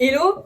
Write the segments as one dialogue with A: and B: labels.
A: Hello.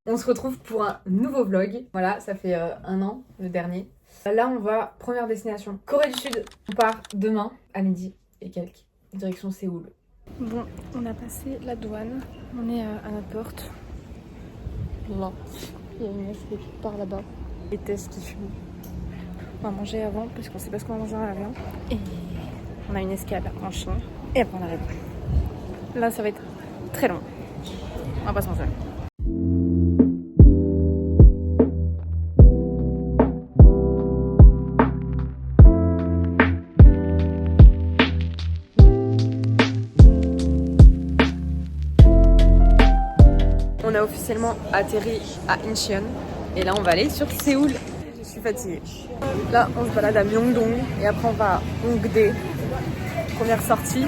A: On se retrouve pour un nouveau vlog. Voilà, ça fait un an, le dernier. Là, on va, première destination, Corée du Sud. On part demain à midi et quelques, direction Séoul.
B: Bon, on a passé la douane. On est à notre porte. Là, il y a une qui part là-bas. Et Tess qui fume. On va manger avant, parce qu'on sait pas ce qu'on va manger à l'avion. Et on a une escale en Chine. Et après on arrive. Là, ça va être très long. On va pas se mentir. On a officiellement atterri à Incheon. Et là, on va aller sur Séoul. Je suis fatiguée. Là, on se balade à Myeongdong. Et après, on va à Hongdae. Première sortie.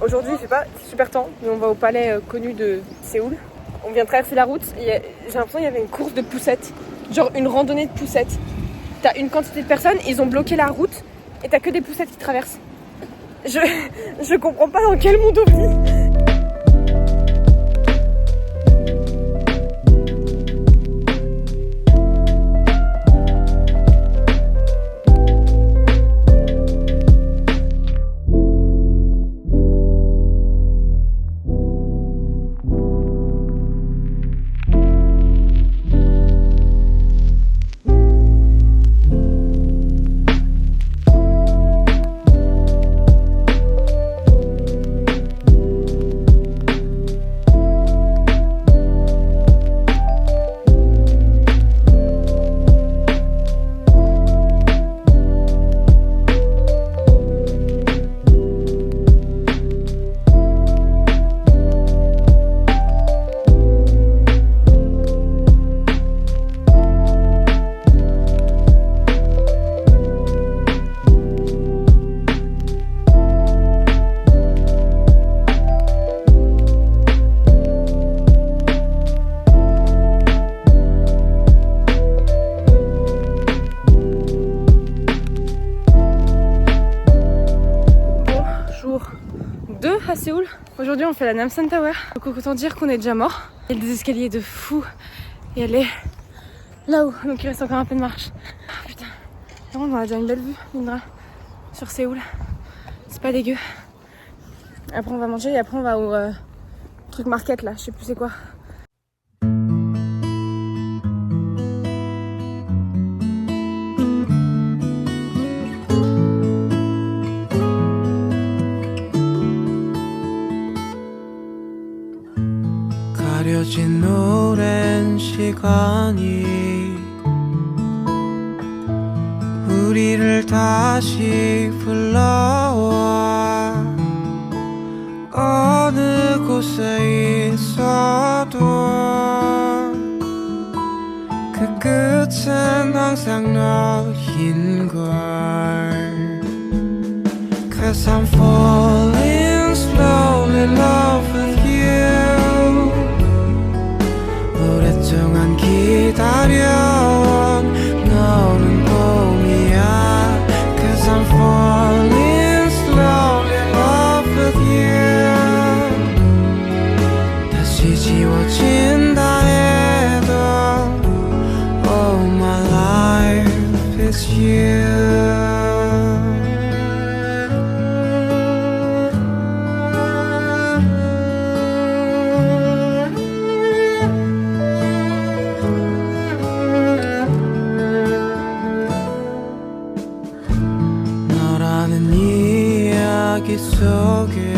B: Aujourd'hui, il fait pas super temps, mais on va au palais connu de Séoul. On vient de traverser la route et j'ai l'impression qu'il y avait une course de poussettes, genre une randonnée de poussettes. T'as une quantité de personnes, ils ont bloqué la route et t'as que des poussettes qui traversent. Je comprends pas dans quel monde on vit. À Séoul. Aujourd'hui on fait la Namsan Tower. Donc autant dire qu'on est déjà mort. Il y a des escaliers de fou. Et elle est là-haut. Donc il reste encore un peu de marche. Oh, putain. Par contre on a déjà une belle vue, Indra, sur Séoul. C'est pas dégueu. Après on va manger et après on va au truc market là. Je sais plus c'est quoi.
C: 가려진 오랜 시간이 우리를 다시 불러와 어느 곳에 있어도 그 끝은 항상 너인걸 Cause I'm falling slowly in love with you 오랫동안 기다려온 너는 봄이야 Cause I'm falling slowly in love with you 다시 지워진다 해도 Oh my life is you 속에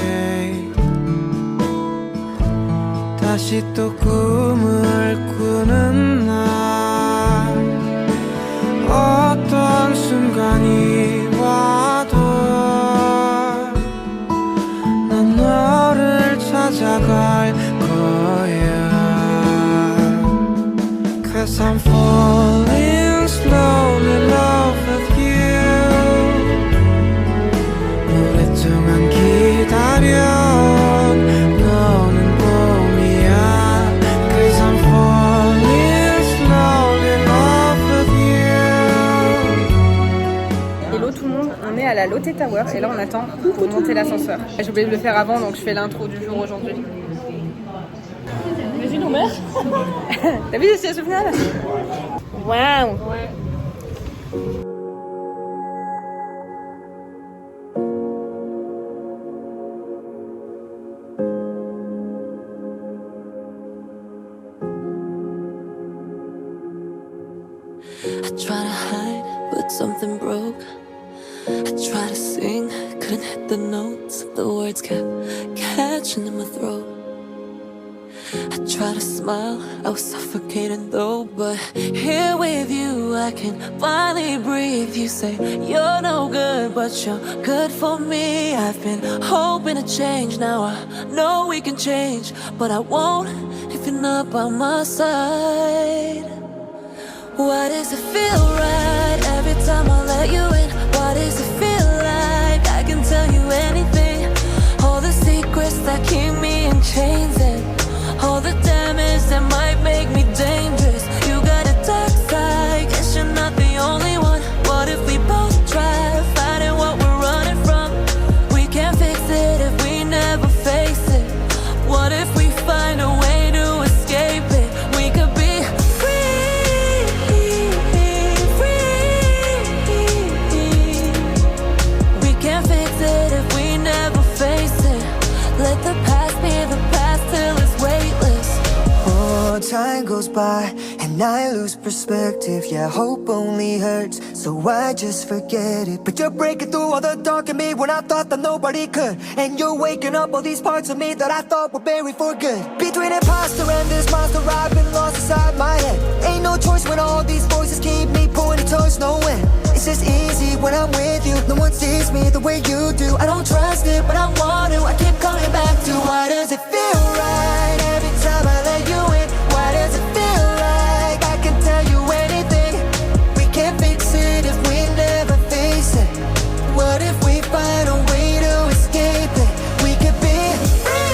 C: 다시 다시 또 꿈을 꾸는 날 어떤 순간이 와도 난 너를 찾아갈 거야 Cause I'm falling slowly in love with you 오랫동안 기다려 너는 봄이야 Cause I'm falling slowly in love with you
B: Hello tout le monde, on est à la Lotte Tower et là on attend pour monter l'ascenseur. J'ai oublié de le faire avant donc je fais l'intro du jour aujourd'hui. Vas-y non mère. T'as vu ce final? Waouh.
D: I try to hide, but something broke. I try to sing, couldn't hit the notes. The words kept catching in my throat. I try to smile, I was suffocating though. But here with you, I can finally breathe. You say you're no good, but you're good for me. I've been hoping to change, now I know we can change. But I won't if you're not by my side. Why does it feel right every time I let you in? Why does it feel like I can tell you anything? All the secrets that keep me in chains and all the damage that might make me dangerous. You got a dark side, guess you're not the only one. What if we both try fighting what we're running from? We can't fix it if we never face it. What if we find a way to escape it? We could be
E: time goes by and I lose perspective. Yeah, hope only hurts, so I just forget it. But you're breaking through all the dark in me when I thought that nobody could. And you're waking up all these parts of me that I thought were buried for good. Between imposter and this monster, I've been lost inside my head. Ain't no choice when all these voices keep me pointing towards no end. It's just easy when I'm with you. No one sees me the way you do. I don't trust it, but I want to. I keep coming back to why does it feel right every time I let you in? Why does it feel like I can tell you anything? We can't fix it if we never face it. What if we find a way to escape it? We could be free.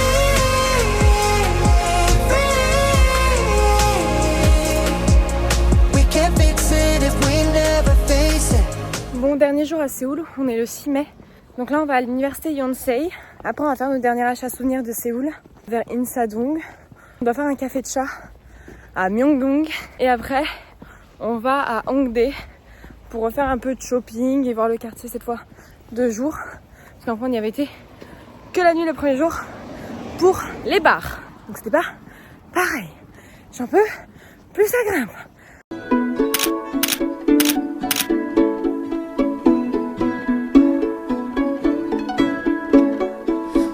E: We can't fix it if we never face it.
B: Bon, dernier jour à Séoul, on est le 6 mai. Donc là on va à l'université Yonsei. Après on va faire nos derniers achats souvenirs de Séoul vers Insadong. On doit faire un café de chat à Myeongdong et après on va à Hongdae pour refaire un peu de shopping et voir le quartier cette fois de jour parce qu'enfin on n'y avait été que la nuit le premier jour pour les bars, donc c'était pas pareil. J'en peux plus ça grimpe.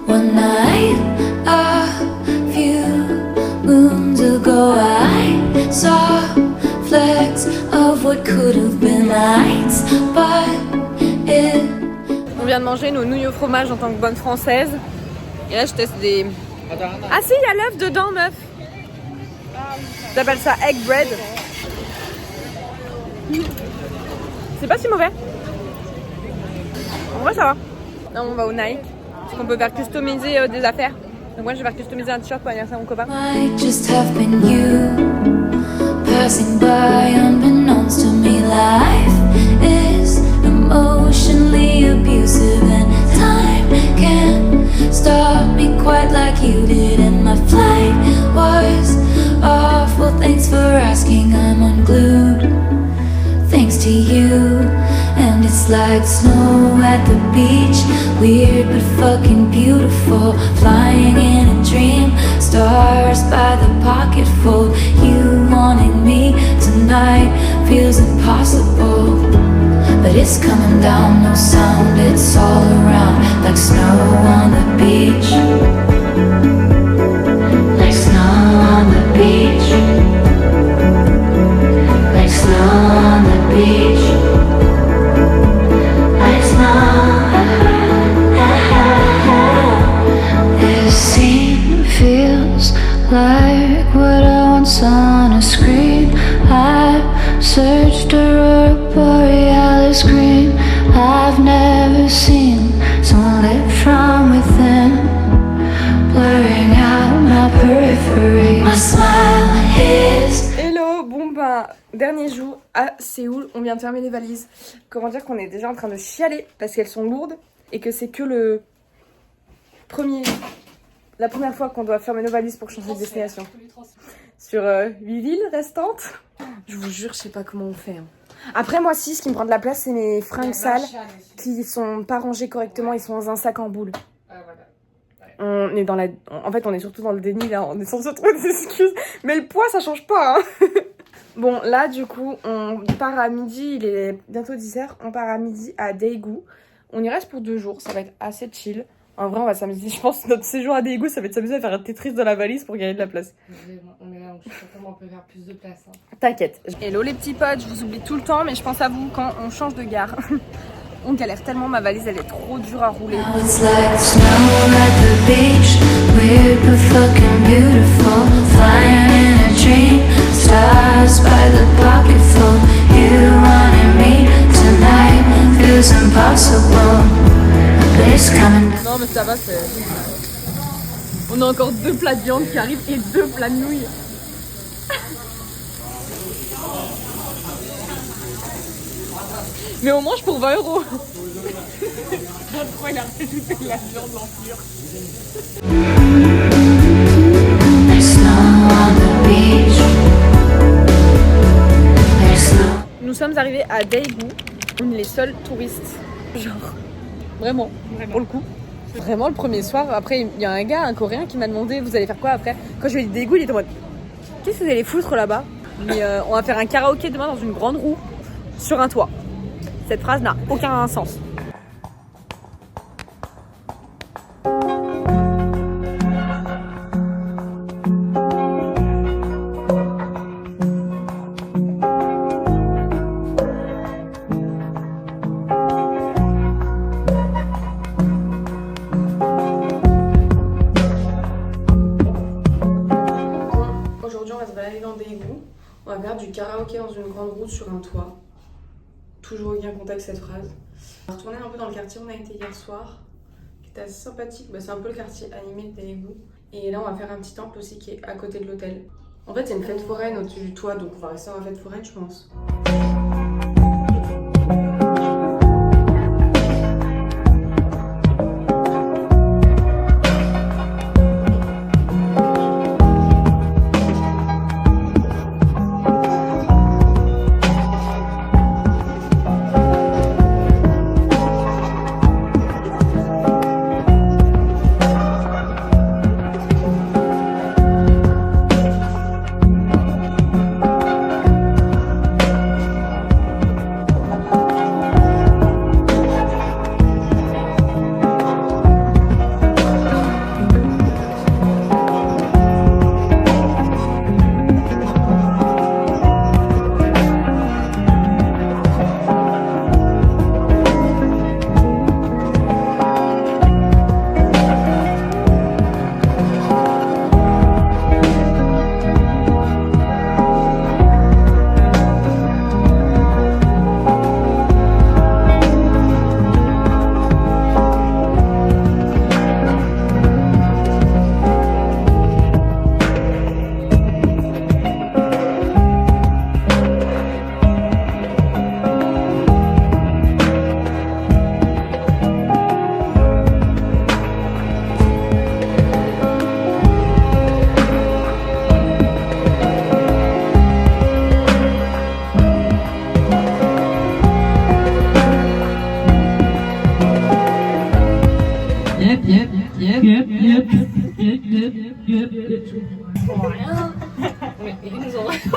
D: One night, a few moons ago, I saw flecks of what could have been lights, but it.
B: On vient de manger nos nouilles au fromage en tant que bonne française. Et là je teste des... Ah si, il y a l'œuf dedans, meuf. J'appelle ça egg bread. C'est pas si mauvais. En vrai ça va. Là on va au Nike. Parce qu'on peut faire customiser des affaires. Donc moi je vais faire customiser un t-shirt pour anniversaire à mon copain.
D: Might just have been you passing by unbeknownst to me. Life is emotionally abusive and time can't stop me quite like you did. And my flight was awful, thanks for asking. I'm unglued thanks to you. And it's like snow at the beach, weird but fucking beautiful. Flying in a dream, stars by the pocketful. You wanting me tonight feels impossible, but it's coming down, no sound, it's all around. Like snow on the beach, like snow like what I once saw on a screen. I've searched aurora borealis green. I've never seen someone lit from within, blurring out my periphery. My smile is.
B: Hello, bon ben, dernier jour à Séoul, on vient de fermer les valises. Comment dire qu'on est déjà en train de chialer parce qu'elles sont lourdes et que c'est que la première fois qu'on doit fermer nos valises pour changer de destination. Sur 8 villes restantes. Je vous jure, je sais pas comment on fait. Après, moi, si, ce qui me prend de la place, c'est mes fringues sales qui sont pas rangées correctement, ils sont dans un sac en boule. On est dans en fait, on est surtout dans le déni, là, on est sans se trouver des excuses. Mais le poids, ça change pas, hein. Bon, là, du coup, on part à midi, il est bientôt 10h, on part à midi à Daegu. On y reste pour 2 jours, ça va être assez chill. En vrai, on va s'amuser, je pense que notre séjour à Daegu, ça va être s'amuser à faire un Tetris dans la valise pour gagner de la place.
A: On est là, donc je sais pas comment on peut faire plus de place. Hein.
B: T'inquiète. Hello les petits potes, je vous oublie tout le temps, mais je pense à vous quand on change de gare. On galère tellement, ma valise elle est trop dure à rouler.
D: Now it's like snow at the beach, weird but fucking beautiful. Flying in a dream, stars by the pocketful. You wanted me tonight, feels impossible, but it's coming.
B: Non mais ça va, c'est... On a encore 2 plats de viande qui arrivent et 2 plats de nouilles. Mais on mange pour 20 €. Pourquoi il a rajouté de la viande en pure. Nous sommes arrivés à Daegu. On est les seuls touristes. Genre, vraiment, pour le coup. Vraiment le premier soir. Après, il y a un gars, un coréen qui m'a demandé vous allez faire quoi après. Quand je lui ai dit Daegu, il était en mode qu'est-ce que vous allez foutre là-bas. Mais on va faire un karaoké demain dans une grande roue sur un toit. Cette phrase n'a aucun sens. Aujourd'hui, on va se balader dans Daegu. On va faire du karaoké dans une grande route sur un toit. Toujours aucun contact cette phrase. On va retourner un peu dans le quartier où on a été hier soir, qui était assez sympathique. Bah, c'est un peu le quartier animé de Daegu. Et là, on va faire un petit temple aussi qui est à côté de l'hôtel. En fait, c'est une fête foraine au-dessus du toit, donc on va rester dans la fête foraine, je pense.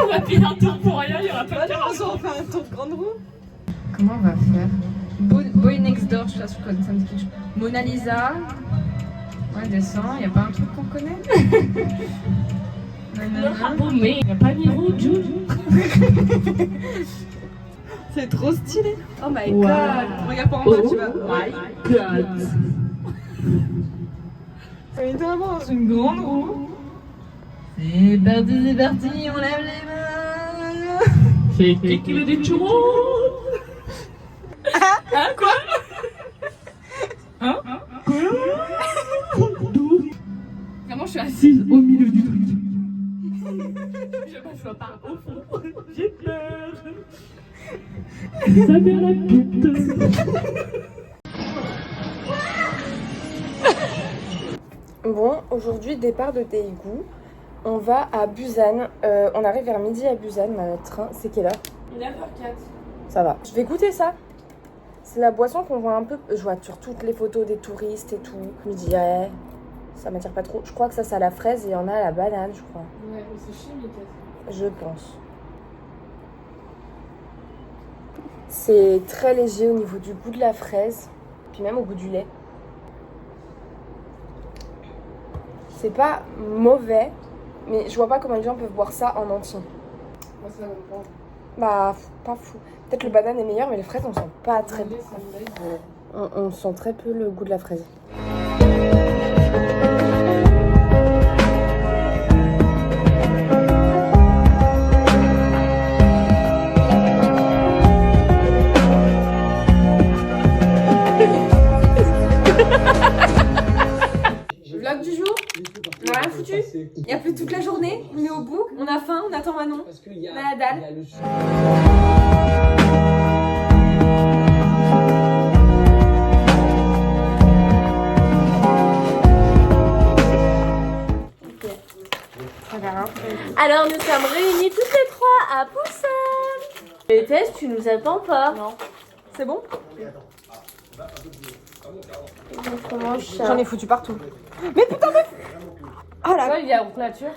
A: On va payer un tour pour rien, il y aura pas de karaoké.
B: On fait un tour de grande roue.
A: Comment on va faire?
B: Boy Next Door, je sais pas ce que ça me dit quelque chose. Mona Lisa.
A: Ouais, descend, y a pas un truc qu'on connaît?
F: Mais y a pas Niro, Juju.
B: C'est trop stylé. Oh my
F: Wow.
B: god. Regarde pas en bas, tu vas.
F: My god.
B: On est vraiment dans une grande roue.
A: C'est parti, on lève les mains.
F: C'est qui veut des churros? Hein, quoi? Hein? Quoi?
A: Vraiment, je suis assise.
F: Assise au milieu du truc. Je m'assois pas au fond. J'ai peur. Ça mère la pute.
B: Bon, aujourd'hui, départ de Daegu. On va à Busan. On arrive vers midi à Busan. Notre train, c'est quelle heure?
A: 9h04.
B: Ça va. Je vais goûter ça. C'est la boisson qu'on voit un peu. Je vois sur toutes les photos des touristes et tout. Je me dis, ouais, ça m'attire pas trop. Je crois que ça, c'est à la fraise et il y en a à la banane, je crois.
A: Ouais, mais c'est chimique.
B: Je pense. C'est très léger au niveau du goût de la fraise. Puis même au goût du lait. C'est pas mauvais. Mais je vois pas comment les gens peuvent boire ça en entier.
A: Moi, ça va me prendre.
B: Bah, pas fou. Peut-être le banane est meilleur, mais les fraises, on sent pas très bon. On sent très peu le goût de la fraise.
A: Vlog du jour. On a rien foutu. Il y a plus toute la journée. On est au bout. On a faim. On attend Manon. On a la dalle.
G: Alors nous sommes réunis toutes les trois à Busan. Et Tess, tu nous attends pas?
B: Non. C'est bon?
G: J'en ai
B: foutu partout. Mais putain, mais... Oh là.
A: Il y a une nature.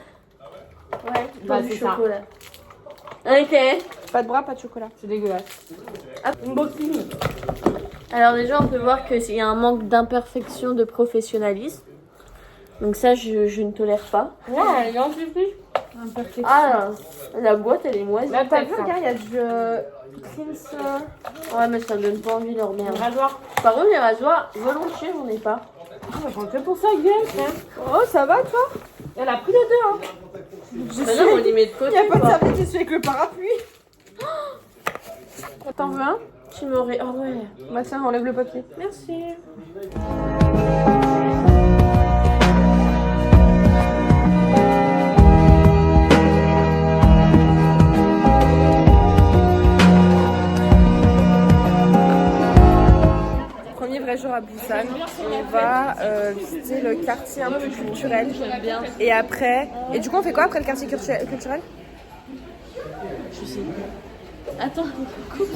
G: Ouais,
A: Bah,
G: du
A: c'est ça.
G: chocolat. Ok.
B: Pas de bras, pas de chocolat.
A: C'est dégueulasse.
G: Unboxing. Alors déjà, on peut voir qu'il y a un manque d'imperfection de professionnalisme. Donc ça, je ne tolère pas.
A: Ouais, elle est gentille.
G: Ah, la boîte, elle est moisie.
B: Là, t'as vu, regarde, il y a du cleanser.
G: Ouais, mais ça donne pas envie leur merde.
A: Rasoir.
G: Par contre, les rasoirs, volontiers, j'en ai pas.
A: J'en fais pour ça, gueule.
B: Oh, ça va, toi?
A: Elle a pris les deux, hein.
G: Bah non, on les met de côté.
B: Il y a pas de
G: quoi.
B: serviette, je suis avec le parapluie. T'en veux un?
G: Tu m'aurais... Ah ouais.
B: Bah tiens, enlève le papier.
G: Merci.
B: Premier vrai jour à Busan, on va visiter le quartier un peu culturel.
G: Bien.
B: Et après... Et du coup, on fait quoi après le quartier culturel?
G: Attends, coupe.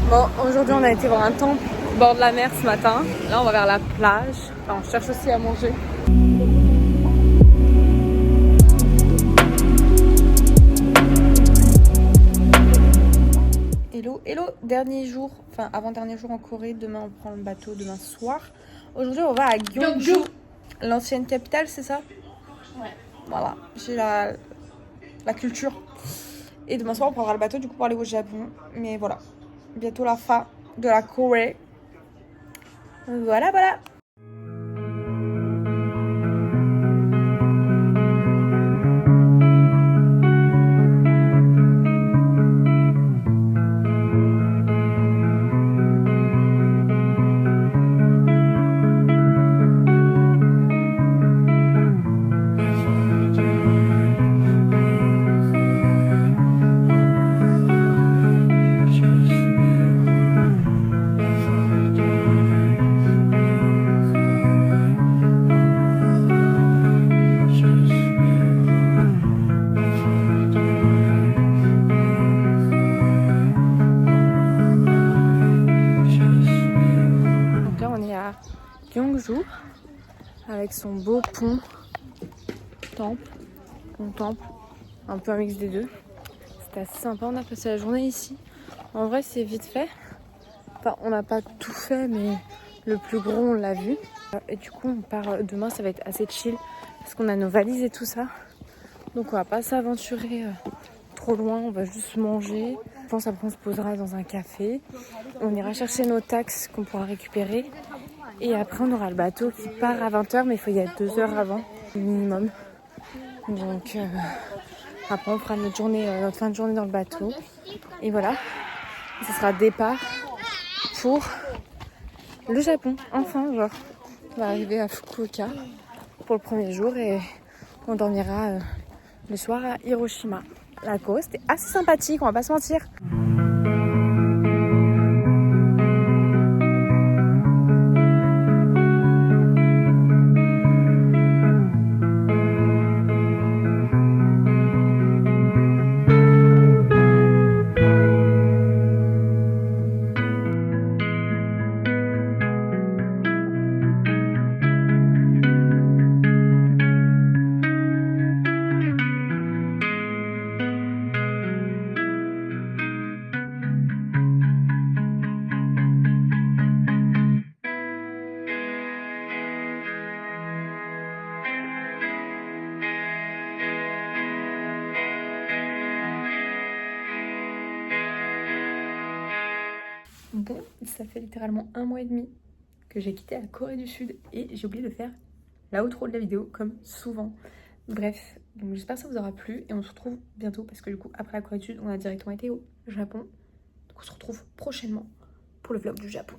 B: Bon, aujourd'hui on a été voir un temple au bord de la mer ce matin. Là on va vers la plage. Enfin, on cherche aussi à manger. Hello, hello, dernier jour, enfin avant-dernier jour en Corée. Demain on prend le bateau, demain soir. Aujourd'hui on va à Gyeongju, l'ancienne capitale, c'est ça?
G: Ouais.
B: Voilà, j'ai la culture. Et demain soir on prendra le bateau du coup pour aller au Japon. Mais voilà, bientôt la fin de la Corée. Voilà, voilà. Gyeongju avec son beau pont temple, un peu un mix des deux. C'était assez sympa, on a passé la journée ici. En vrai c'est vite fait, enfin on n'a pas tout fait mais le plus gros on l'a vu. Et du coup on part demain, ça va être assez chill parce qu'on a nos valises et tout ça. Donc on va pas s'aventurer trop loin, on va juste manger. Je pense après on se posera dans un café. On ira chercher nos taxes qu'on pourra récupérer. Et après on aura le bateau qui part à 20h, mais il faut y aller 2 heures avant minimum. Donc après on fera notre fin de journée dans le bateau. Et voilà, ce sera départ pour le Japon. Enfin, genre, on va arriver à Fukuoka pour le premier jour et on dormira le soir à Hiroshima. La Corée c'était assez sympathique, on va pas se mentir. Bon, ça fait littéralement 1 mois et demi que j'ai quitté la Corée du Sud et j'ai oublié de faire l'outro de la vidéo comme souvent. Bref, donc j'espère que ça vous aura plu et on se retrouve bientôt parce que du coup après la Corée du Sud on a directement été au Japon. Donc on se retrouve prochainement pour le vlog du Japon.